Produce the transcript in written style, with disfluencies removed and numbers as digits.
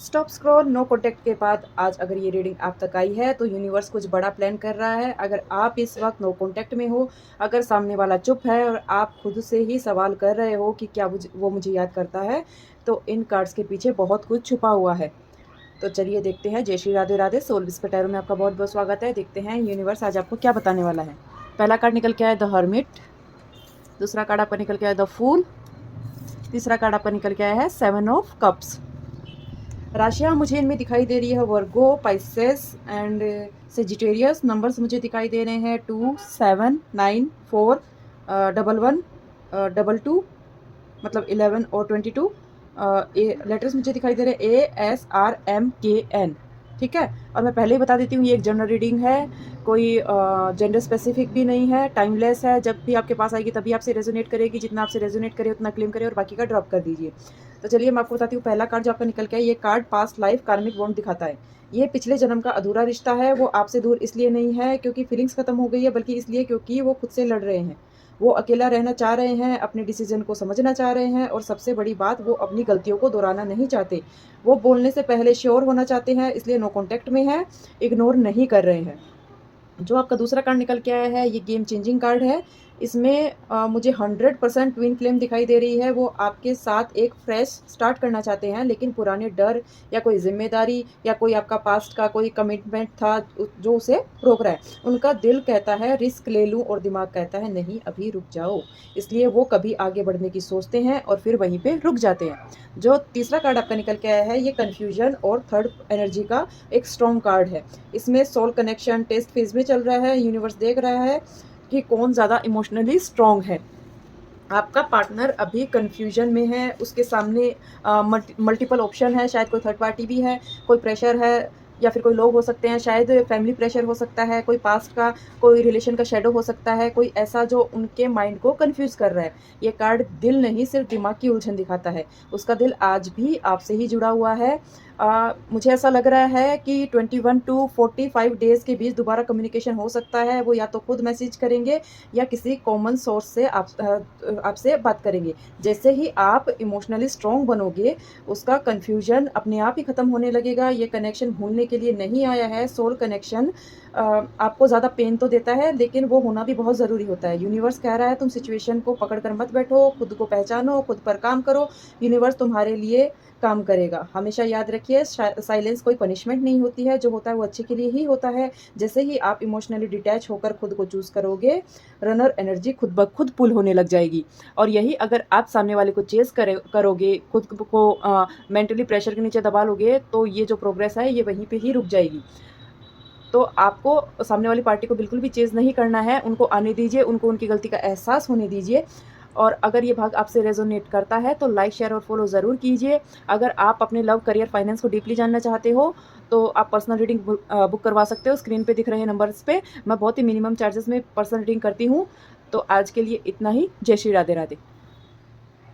Stop scroll no contact के बाद आज अगर ये रीडिंग आप तक आई है तो यूनिवर्स कुछ बड़ा प्लान कर रहा है। अगर आप इस वक्त नो कॉन्टैक्ट में हो, अगर सामने वाला चुप है और आप खुद से ही सवाल कर रहे हो कि क्या वो मुझे याद करता है, तो इन कार्ड्स के पीछे बहुत कुछ छुपा हुआ है। तो चलिए देखते हैं। जय Shri Radhe Radhe. Soul whisper tarot में आपका बहुत बहुत स्वागत है। देखते हैं यूनिवर्स आज आपको क्या बताने वाला है। पहला कार्ड निकल के आया द हर्मिट, दूसरा कार्ड आपका निकल के आया द फूल, तीसरा कार्ड आपका निकल के आया है 7 ऑफ कप्स। राशियाँ मुझे इनमें दिखाई दे रही है वर्गो, पाइसेस एंड सेजिटेरियस। नंबर्स मुझे दिखाई दे रहे हैं 2, 7, 9, 4, 11, 22, मतलब 11 और 22। लेटर्स मुझे दिखाई दे रहे हैं ASRMKN। ठीक है, और मैं पहले ही बता देती हूँ ये एक जनरल रीडिंग है, कोई जेंडर स्पेसिफिक भी नहीं है, टाइमलेस है। जब भी आपके पास आएगी तभी आपसे रेजोनेट करेगी, जितना आपसे रेजोनेट करे उतना क्लेम करे और बाकी का ड्रॉप कर दीजिए। तो चलिए मैं आपको बताती हूँ। पहला कार्ड जो आपका निकल के है, ये कार्ड पास्ट लाइफ कार्मिक बॉन्ड दिखाता है। ये पिछले जन्म का अधूरा रिश्ता है। वो आपसे दूर इसलिए नहीं है क्योंकि फीलिंग्स खत्म हो गई है, बल्कि इसलिए क्योंकि वो खुद से लड़ रहे हैं। वो अकेला रहना चाह रहे हैं, अपने डिसीजन को समझना चाह रहे हैं, और सबसे बड़ी बात, वो अपनी गलतियों को दोहराना नहीं चाहते। वो बोलने से पहले श्योर होना चाहते हैं, इसलिए नो कॉन्टैक्ट में है, इग्नोर नहीं कर रहे हैं। जो आपका दूसरा कार्ड निकल के आया है, ये गेम चेंजिंग कार्ड है। इसमें मुझे 100% ट्विन फ्लेम दिखाई दे रही है। वो आपके साथ एक फ्रेश स्टार्ट करना चाहते हैं, लेकिन पुराने डर या कोई जिम्मेदारी या कोई आपका पास्ट का कोई कमिटमेंट था जो उसे रोक रहा है। उनका दिल कहता है रिस्क ले लूं और दिमाग कहता है नहीं, अभी रुक जाओ। इसलिए वो कभी आगे बढ़ने की सोचते हैं और फिर वहीं पे रुक जाते हैं। जो तीसरा कार्ड आपका निकल के आया है, ये कन्फ्यूजन और थर्ड एनर्जी का एक स्ट्रॉन्ग कार्ड है। इसमें सोल कनेक्शन टेस्ट फेज में चल रहा है। यूनिवर्स देख रहा है कि कौन ज़्यादा इमोशनली स्ट्रॉन्ग है। आपका पार्टनर अभी कंफ्यूजन में है, उसके सामने मल्टीपल ऑप्शन है, शायद कोई थर्ड पार्टी भी है, कोई प्रेशर है, या फिर कोई लोग हो सकते हैं, शायद फैमिली प्रेशर हो सकता है, कोई पास्ट का कोई रिलेशन का शेडो हो सकता है, कोई ऐसा जो उनके माइंड को कंफ्यूज कर रहा है। ये कार्ड दिल नहीं, सिर्फ दिमाग की उलझन दिखाता है। उसका दिल आज भी आपसे ही जुड़ा हुआ है। मुझे ऐसा लग रहा है कि 21 टू 45 डेज़ के बीच दोबारा कम्युनिकेशन हो सकता है। वो या तो खुद मैसेज करेंगे या किसी कॉमन सोर्स से आपसे बात करेंगे। जैसे ही आप इमोशनली स्ट्रॉन्ग बनोगे, उसका कन्फ्यूजन अपने आप ही ख़त्म होने लगेगा। ये कनेक्शन भूलने के लिए नहीं आया है। सोल कनेक्शन आपको ज़्यादा पेन तो देता है, लेकिन वो होना भी बहुत ज़रूरी होता है। यूनिवर्स कह रहा है तुम सिचुएशन को पकड़ कर मत बैठो, खुद को पहचानो, खुद पर काम करो। यूनिवर्स तुम्हारे लिए काम करेगा। हमेशा याद रखिए, साइलेंस कोई पनिशमेंट नहीं होती है, जो होता है वो अच्छे के लिए ही होता है। जैसे ही आप इमोशनली डिटैच होकर खुद को चूज़ करोगे, रनर एनर्जी खुद ब खुद पुल होने लग जाएगी। और यही अगर आप सामने वाले को चेस करोगे, खुद को मेंटली प्रेशर के नीचे दबा लोगे, तो ये जो प्रोग्रेस है ये वहीं पे ही रुक जाएगी। तो आपको सामने वाली पार्टी को बिल्कुल भी चेज़ नहीं करना है। उनको आने दीजिए, उनको उनकी गलती का एहसास होने दीजिए। और अगर ये भाग आपसे रेजोनेट करता है तो लाइक, शेयर और फॉलो ज़रूर कीजिए। अगर आप अपने लव, करियर, फाइनेंस को डीपली जानना चाहते हो तो आप पर्सनल रीडिंग बुक करवा सकते हो। स्क्रीन पे दिख रहे नंबर्स पे मैं बहुत ही मिनिमम चार्जेस में पर्सनल रीडिंग करती हूँ। तो आज के लिए इतना ही। जय श्री राधे राधे।